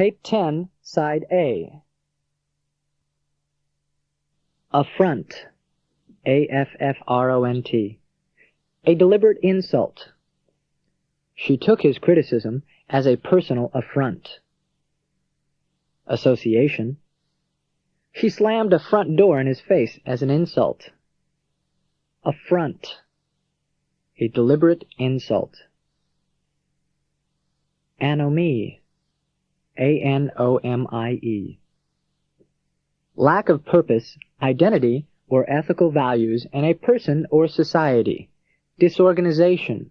Tape 10, Side A. Affront. A-F-F-R-O-N-T. A deliberate insult. She took his criticism as a personal affront. Association. She slammed a front door in his face as an insult. Affront. A deliberate insult. Anomie. A-N-O-M-I-E. Lack of purpose, identity, or ethical values in a person or society. Disorganization.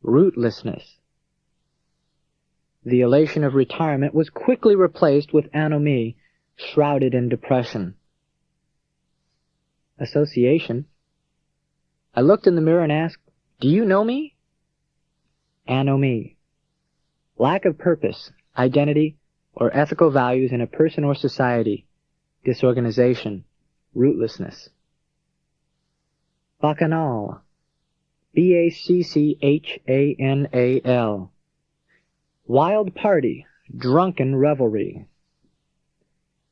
Rootlessness. The elation of retirement was quickly replaced with anomie, shrouded in depression. Association. I looked in the mirror and asked, "Do you know me?" Anomie. Lack of purpose, identity, or ethical values in a person or society. Disorganization. Rootlessness. Bacchanal. B-A-C-C-H-A-N-A-L. Wild party, drunken revelry.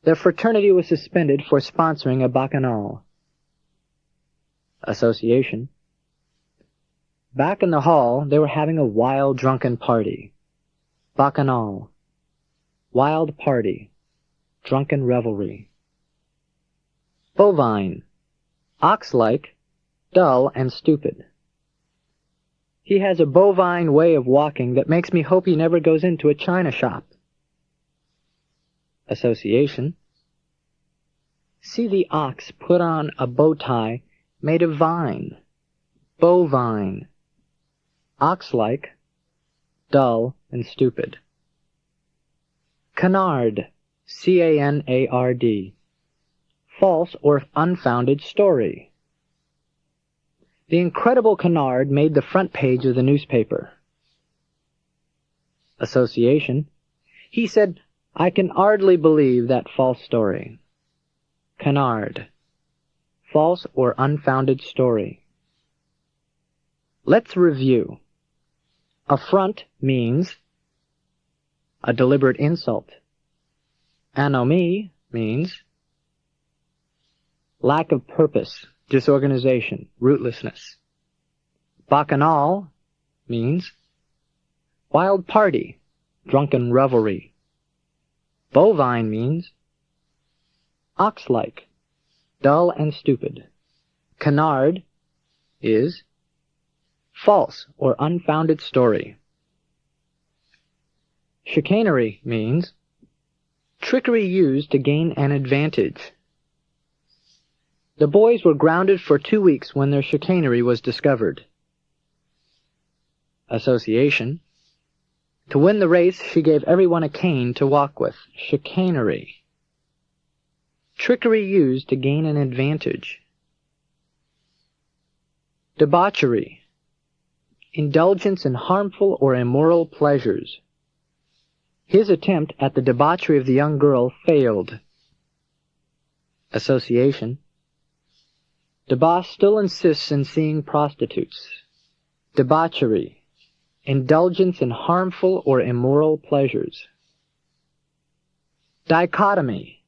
Their fraternity was suspended for sponsoring a bacchanal. Association. Back in the hall, they were having a wild drunken party. Bacchanal. Wild party, drunken revelry. Bovine. Ox-like, dull and stupid. He has a bovine way of walking that makes me hope he never goes into a china shop. Association. See the ox put on a bow tie made of vine. Bovine. Ox-like, dull and stupid. Canard. C-A-N-A-R-D. False or unfounded story. The incredible canard made the front page of the newspaper. Association. He said, "I can hardly believe that false story." Canard. False or unfounded story. Let's review. Affront means a deliberate insult. Anomie means lack of purpose, disorganization, rootlessness. Bacchanal means wild party, drunken revelry. Bovine means ox-like, dull and stupid. Canard is false or unfounded story. Chicanery means trickery used to gain an advantage. The boys were grounded for 2 weeks when their chicanery was discovered. Association. To win the race, she gave everyone a cane to walk with. Chicanery. Trickery used to gain an advantage. Debauchery. Indulgence in harmful or immoral pleasures. His attempt at the debauchery of the young girl failed. Association. The boss still insists in seeing prostitutes. Debauchery. Indulgence in harmful or immoral pleasures. Dichotomy.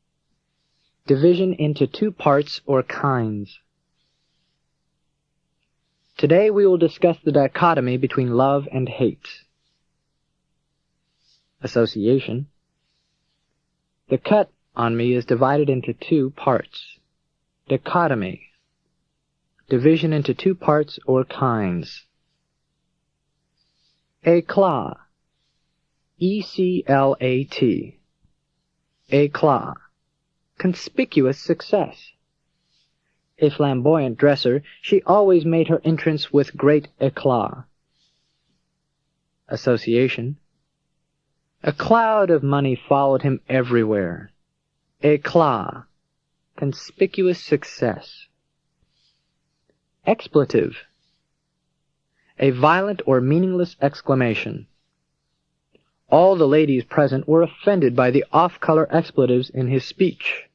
Division into 2 parts or kinds. Today we will discuss the dichotomy between love and hate. Association. The cut on me is divided into 2 parts. Dichotomy. Division into 2 parts or kinds. Éclat. E-C-L-A-T. Éclat. Conspicuous success. A flamboyant dresser, she always made her entrance with great éclat. Association. A cloud of money followed him everywhere. Éclat. Conspicuous success. Expletive. A violent or meaningless exclamation. All the ladies present were offended by the off-color expletives in his speech.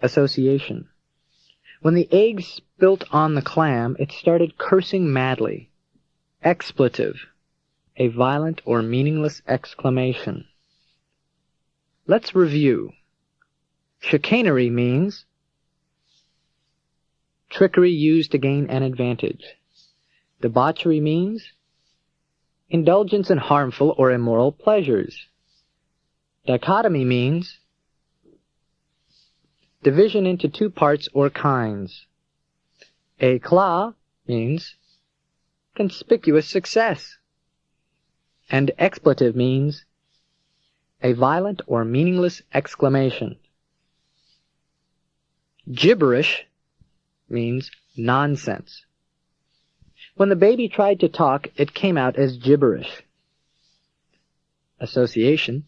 Association. When the egg spilt on the clam, it started cursing madly. Expletive. A violent or meaningless exclamation. Let's review. Chicanery means trickery used to gain an advantage. Debauchery means indulgence in harmful or immoral pleasures. Dichotomy means division into two parts or kinds. Éclat means conspicuous success. And expletive means a violent or meaningless exclamation. Gibberish means nonsense. When the baby tried to talk, it came out as gibberish. Association.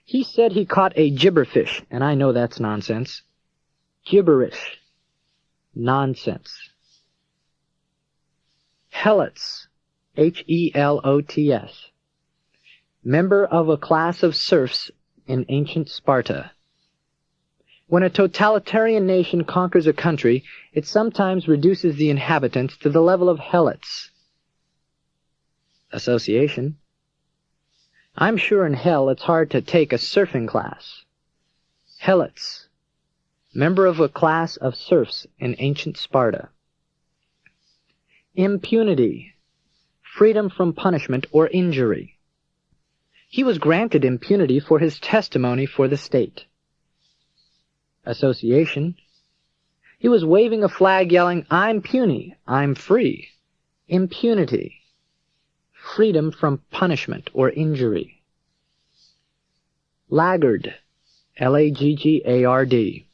He said he caught a gibberfish, and I know that's nonsense. Gibberish. Nonsense. Helots. Helots. Member of a class of serfs in ancient Sparta. When a totalitarian nation conquers a country, it sometimes reduces the inhabitants to the level of helots. Association. I'm sure in hell it's hard to take a surfing class. Helots. Member of a class of serfs in ancient Sparta. Impunity. Freedom from punishment or injury. He was granted impunity for his testimony for the state. Association. He was waving a flag yelling, I'm puny, I'm free. Impunity. Freedom from punishment or injury. Laggard. Laggard.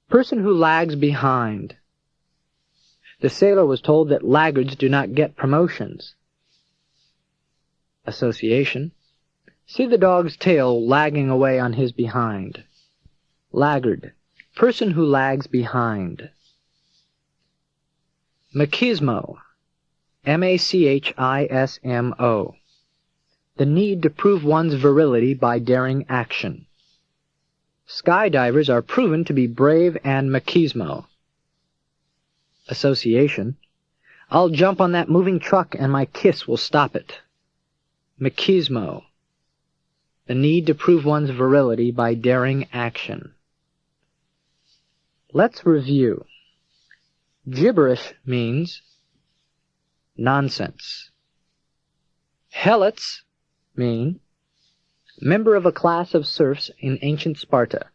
Person who lags behind. The sailor was told that laggards do not get promotions. Association. See the dog's tail lagging away on his behind. Laggard. Person who lags behind. Machismo. Machismo. The need to prove one's virility by daring action. Skydivers are proven to be brave and machismo. Association. I'll jump on that moving truck and my kiss will stop it. Machismo. The need to prove one's virility by daring action. Let's review. Gibberish means nonsense. Helots mean member of a class of serfs in ancient Sparta.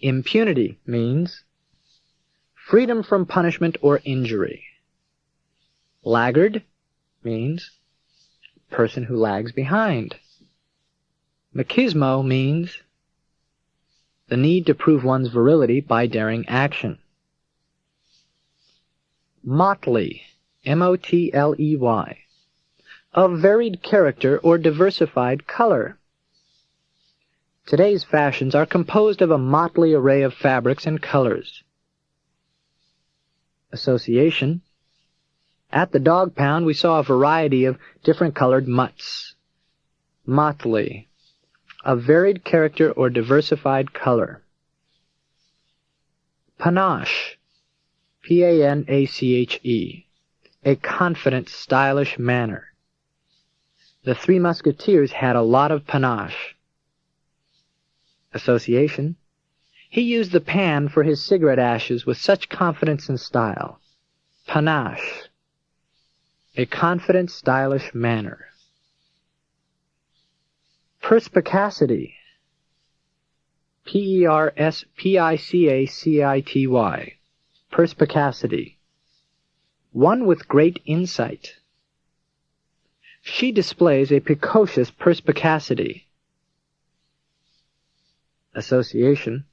Impunity means freedom from punishment or injury. Laggard means person who lags behind. Machismo means the need to prove one's virility by daring action. Motley, M-O-T-L-E-Y, of varied character or diversified color. Today's fashions are composed of a motley array of fabrics and colors. Association. At the dog pound we saw a variety of different colored mutts. Motley. Of varied character or diversified color. Panache. P-A-N-A-C-H-E. A confident, stylish manner. The Three Musketeers had a lot of panache. Association. He used the pan for his cigarette ashes with such confidence and style. Panache. A confident, stylish manner. Perspicacity. P-E-R-S-P-I-C-A-C-I-T-Y. Perspicacity. One with great insight. She displays a precocious perspicacity. Association.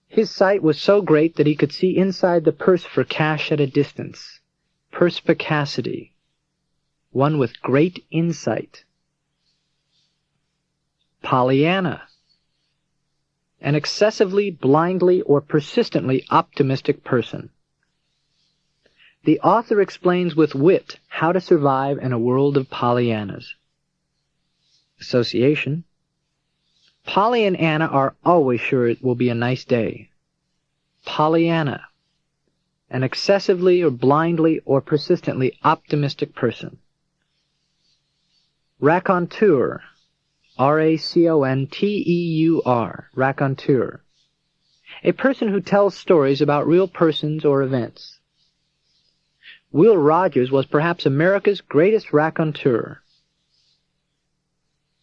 His sight was so great that he could see inside the purse for cash at a distance. Perspicacity. One with great insight. Pollyanna. An excessively, blindly, or persistently optimistic person. The author explains with wit how to survive in a world of Pollyannas. Association. Polly and Anna are always sure it will be a nice day. Pollyanna. An excessively or blindly or persistently optimistic person. Raconteur. Raconteur, raconteur. A person who tells stories about real persons or events. Will Rogers was perhaps America's greatest raconteur.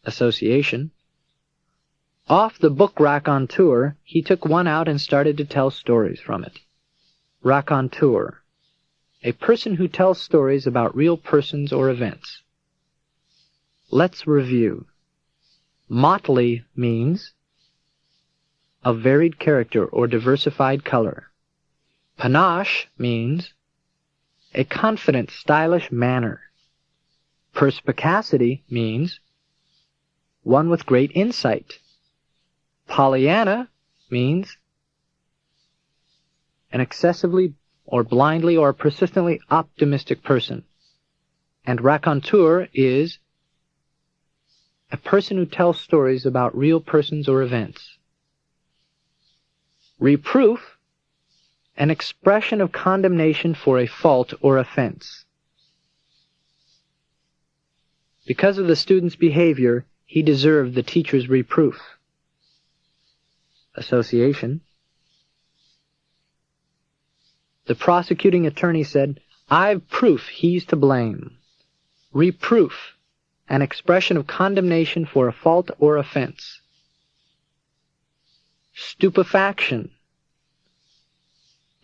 Association. Off the book Raconteur, he took one out and started to tell stories from it. Raconteur. A person who tells stories about real persons or events. Let's review. Motley means of varied character or diversified color. Panache means a confident, stylish manner. Perspicacity means one with great insight. Pollyanna means an excessively or blindly or persistently optimistic person. And raconteur is a person who tells stories about real persons or events. Reproof, an expression of condemnation for a fault or offense. Because of the student's behavior, he deserved the teacher's reproof. Association. The prosecuting attorney said, "I've proof he's to blame." Reproof, an expression of condemnation for a fault or offense. Stupefaction,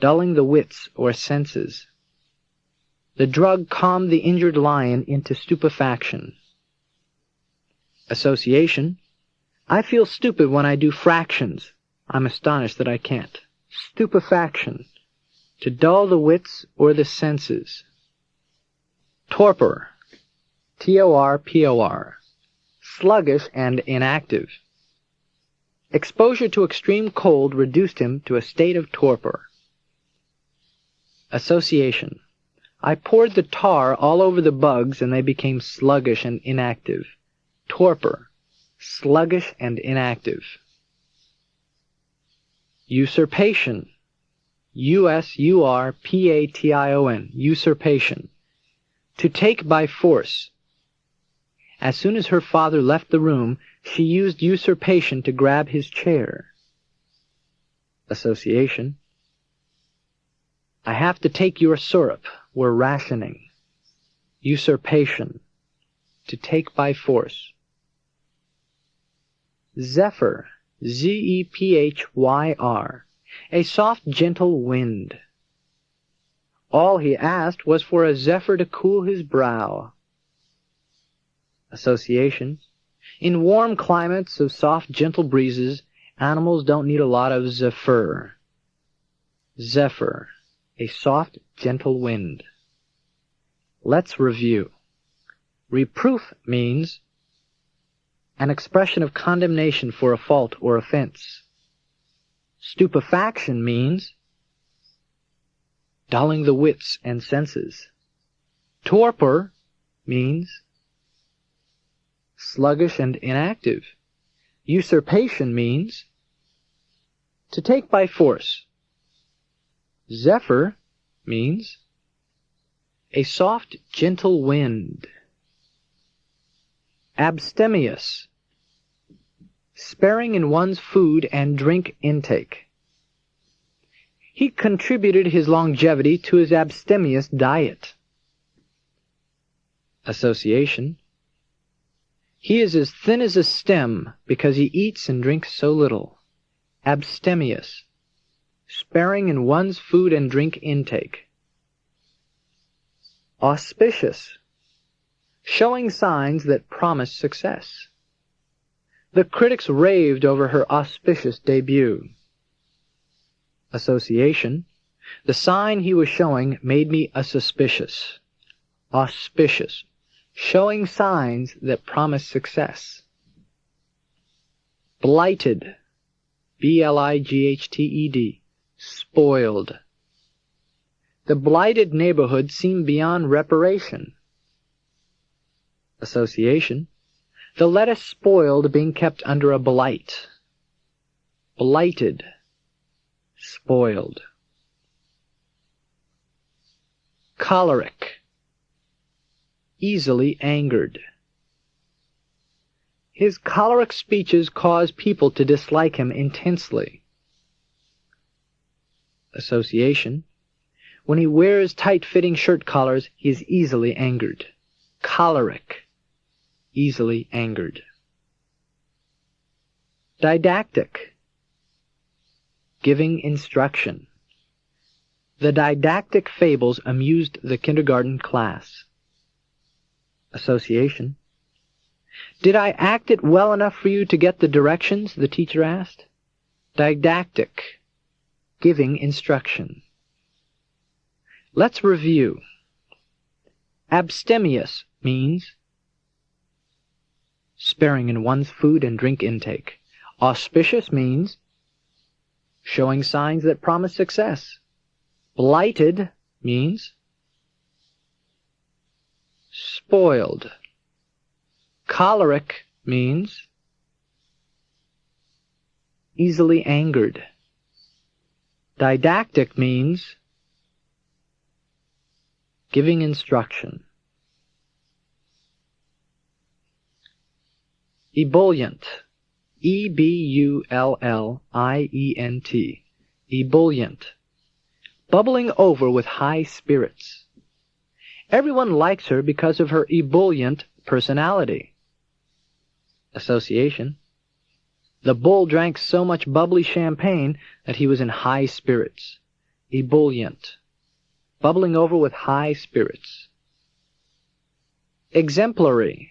dulling the wits or senses. The drug calmed the injured lion into stupefaction. Association. I feel stupid when I do fractions. I'm astonished that I can't. Stupefaction, to dull the wits or the senses. Torpor, Torpor, sluggish and inactive. Exposure to extreme cold reduced him to a state of torpor. Association. I poured the tar all over the bugs and they became sluggish and inactive. Torpor, sluggish and inactive. Usurpation, Usurpation, usurpation, to take by force. As soon as her father left the room, she used usurpation to grab his chair. Association. I have to take your syrup. We're rationing. Usurpation, to take by force. Zephyr, Zephyr, a soft, gentle wind. All he asked was for a zephyr to cool his brow. Association. In warm climates of soft, gentle breezes, animals don't need a lot of zephyr. Zephyr, a soft, gentle wind. Let's review. Reproof means an expression of condemnation for a fault or offense. Stupefaction means dulling the wits and senses. Torpor means sluggish and inactive. Usurpation means to take by force. Zephyr means a soft, gentle wind. Abstemious, sparing in one's food and drink intake. He contributed his longevity to his abstemious diet. Association. He is as thin as a stem because he eats and drinks so little. Abstemious, sparing in one's food and drink intake. Auspicious, showing signs that promise success. The critics raved over her auspicious debut. Association. The sign he was showing made me a suspicious. Auspicious, showing signs that promise success. Blighted, Blightted, spoiled. The blighted neighborhood seemed beyond reparation. Association. The lettuce spoiled being kept under a blight. Blighted, spoiled. Choleric, easily angered. His choleric speeches cause people to dislike him intensely. Association. When he wears tight-fitting shirt collars, he is easily angered. Choleric. Easily angered. Didactic. Giving instruction. The didactic fables amused the kindergarten class. Association. Did I act it well enough for you to get the directions? The teacher asked. Didactic. Giving instruction. Let's review. Abstemious means sparing in one's food and drink intake. Auspicious means showing signs that promise success. Blighted means spoiled. Choleric means easily angered. Didactic means giving instruction. Ebullient. E-B-U-L-L-I-E-N-T. Ebullient. Bubbling over with high spirits. Everyone likes her because of her ebullient personality. Association. The bull drank so much bubbly champagne that he was in high spirits. Ebullient. Bubbling over with high spirits. Exemplary.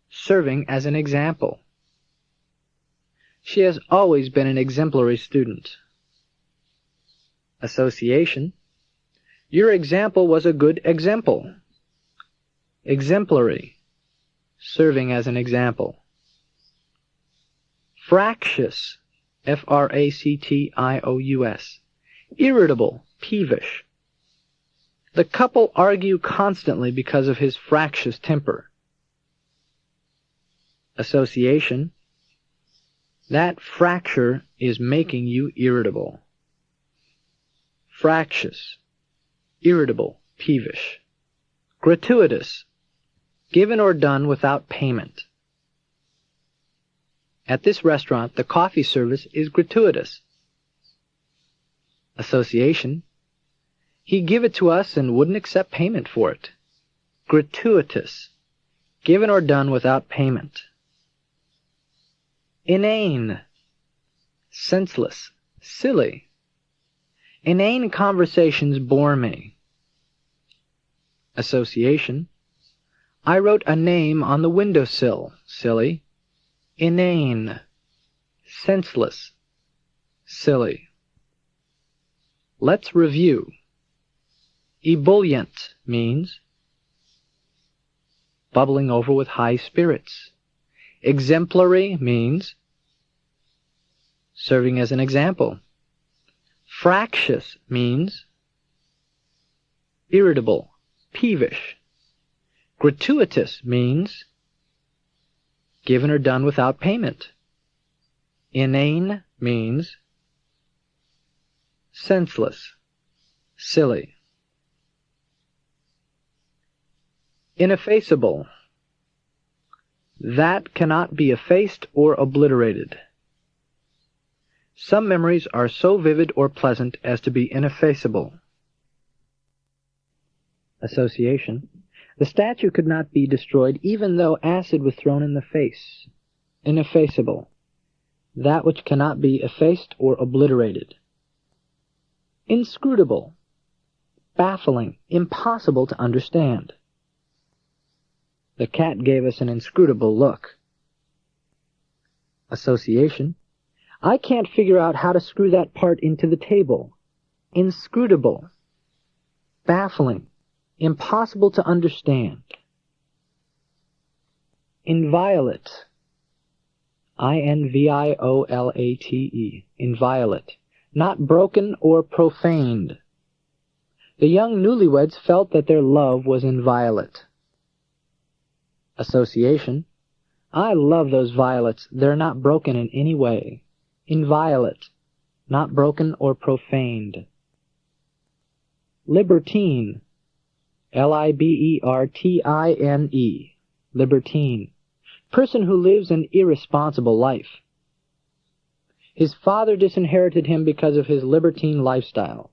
Serving as an example. She has always been an exemplary student. Association. Your example was a good example. Exemplary. Serving as an example. Fractious. F-R-A-C-T-I-O-U-S. Irritable. Peevish. The couple argue constantly because of his fractious temper. Association. That fracture is making you irritable. Fractious. Irritable. Peevish. Gratuitous. Given or done without payment. At this restaurant, the coffee service is gratuitous. Association. He give it to us and wouldn't accept payment for it. Gratuitous. Given or done without payment. Inane. Senseless. Silly. Inane conversations bore me. Association. I wrote a name on the windowsill. Silly. Inane. Senseless. Silly. Let's review. Ebullient means bubbling over with high spirits. Exemplary means serving as an example. Fractious means irritable, peevish. Gratuitous means given or done without payment. Inane means senseless, silly. Ineffaceable. That cannot be effaced or obliterated. Some memories are so vivid or pleasant as to be ineffaceable. Association. The statue could not be destroyed even though acid was thrown in the face. Ineffaceable. That which cannot be effaced or obliterated. Inscrutable. Baffling, impossible to understand. The cat gave us an inscrutable look. Association. I can't figure out how to screw that part into the table. Inscrutable. Baffling. Impossible to understand. Inviolate. I-N-V-I-O-L-A-T-E. Inviolate. Not broken or profaned. The young newlyweds felt that their love was inviolate. Association. I love those violets. They're not broken in any way. Inviolate. Not broken or profaned. Libertine. L-I-B-E-R-T-I-N-E. Libertine. Person who lives an irresponsible life. His father disinherited him because of his libertine lifestyle.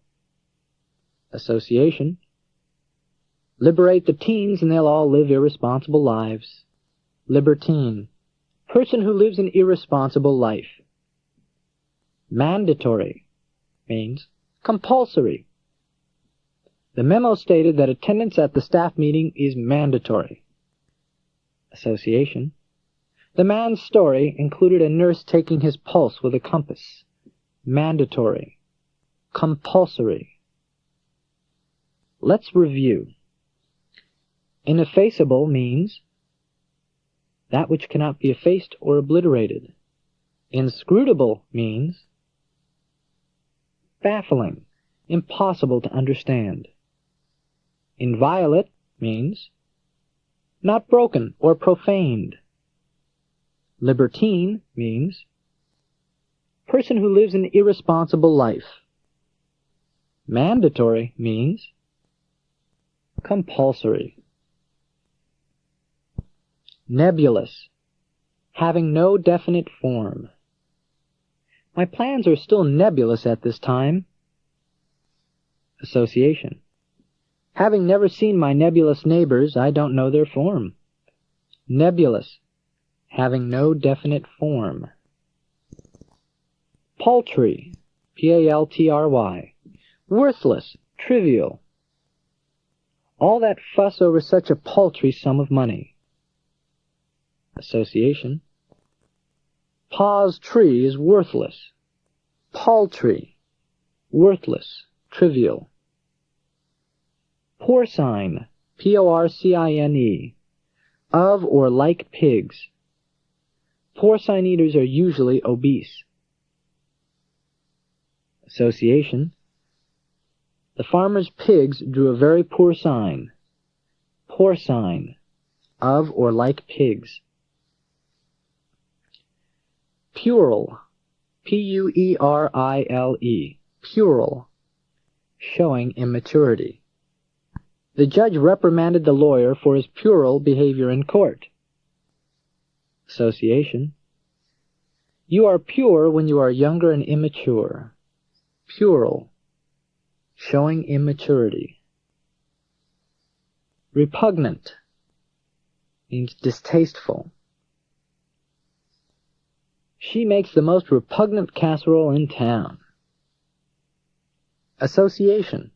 Association. Liberate the teens and they'll all live irresponsible lives. Libertine. Person who lives an irresponsible life. Mandatory means compulsory. The memo stated that attendance at the staff meeting is mandatory. Association. The man's story included a nurse taking his pulse with a compass. Mandatory. Compulsory. Let's review. Ineffaceable means that which cannot be effaced or obliterated. Inscrutable means baffling, impossible to understand. Inviolate means not broken or profaned. Libertine means person who lives an irresponsible life. Mandatory means compulsory. Nebulous, having no definite form. My plans are still nebulous at this time. Association. Having never seen my nebulous neighbors, I don't know their form. Nebulous, having no definite form. Paltry, P-A-L-T-R-Y, worthless, trivial. All that fuss over such a paltry sum of money. Association. Pa's tree is worthless, paltry, worthless, trivial. Porcine, P-O-R-C-I-N-E, of or like pigs. Porcine eaters are usually obese. Association. The farmer's pigs drew a very poor sign. Porcine, of or like pigs. Puerile, P-U-E-R-I-L-E, puerile, showing immaturity. The judge reprimanded the lawyer for his puerile behavior in court. Association. You are pure when you are younger and immature. Puerile, showing immaturity. Repugnant means distasteful. She makes the most repugnant casserole in town. Association.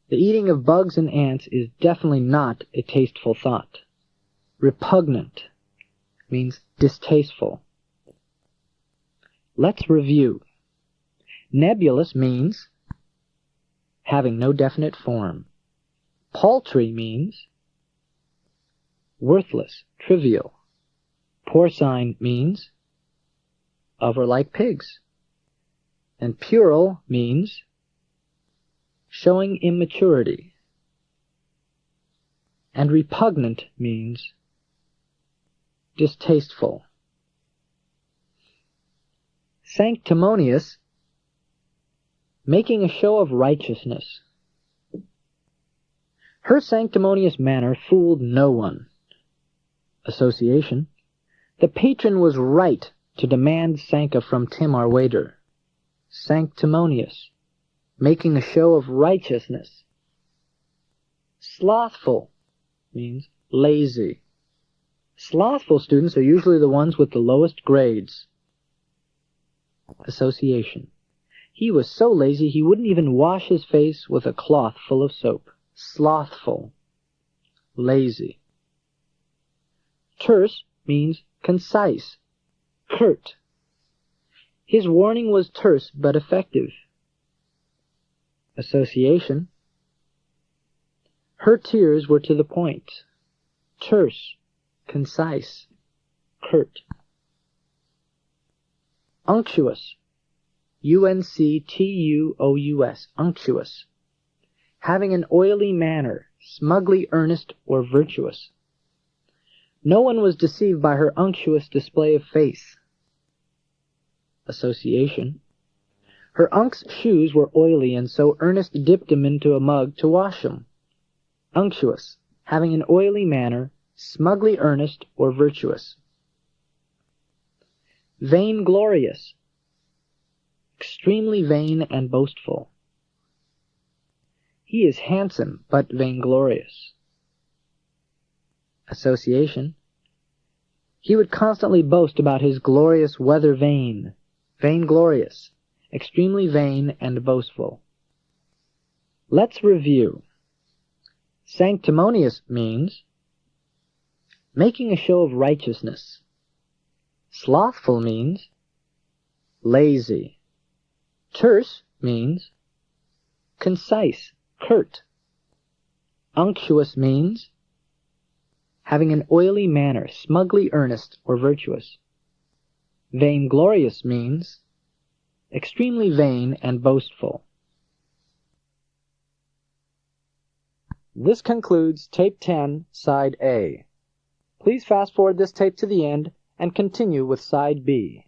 The eating of bugs and ants is definitely not a tasteful thought. Repugnant means distasteful. Let's review. Nebulous means having no definite form. Paltry means worthless, trivial. Porcine means of or like pigs. And puerile means showing immaturity. And repugnant means distasteful. Sanctimonious, making a show of righteousness. Her sanctimonious manner fooled no one. Association. The patron was right to demand Sanka from Tim, our waiter. Sanctimonious, making a show of righteousness. Slothful means lazy. Slothful students are usually the ones with the lowest grades. Association. He was so lazy he wouldn't even wash his face with a cloth full of soap. Slothful, lazy. Terse means concise, curt. His warning was terse but effective. Association. Her tears were to the point. Terse, concise, curt. Unctuous, U-N-C-T-U-O-U-S, unctuous. Having an oily manner, smugly earnest or virtuous. No one was deceived by her unctuous display of face. Association. Her unc's shoes were oily, and so Ernest dipped them into a mug to wash them. Unctuous, having an oily manner, smugly earnest or virtuous. Vainglorious, extremely vain and boastful. He is handsome but vainglorious. Association. He would constantly boast about his glorious weather vane. Vainglorious, extremely vain and boastful. Let's review. Sanctimonious means making a show of righteousness. Slothful means lazy. Terse means concise, curt. Unctuous means having an oily manner, smugly earnest or virtuous. Vainglorious means extremely vain and boastful. This concludes Tape 10, Side A. Please fast forward this tape to the end and continue with Side B.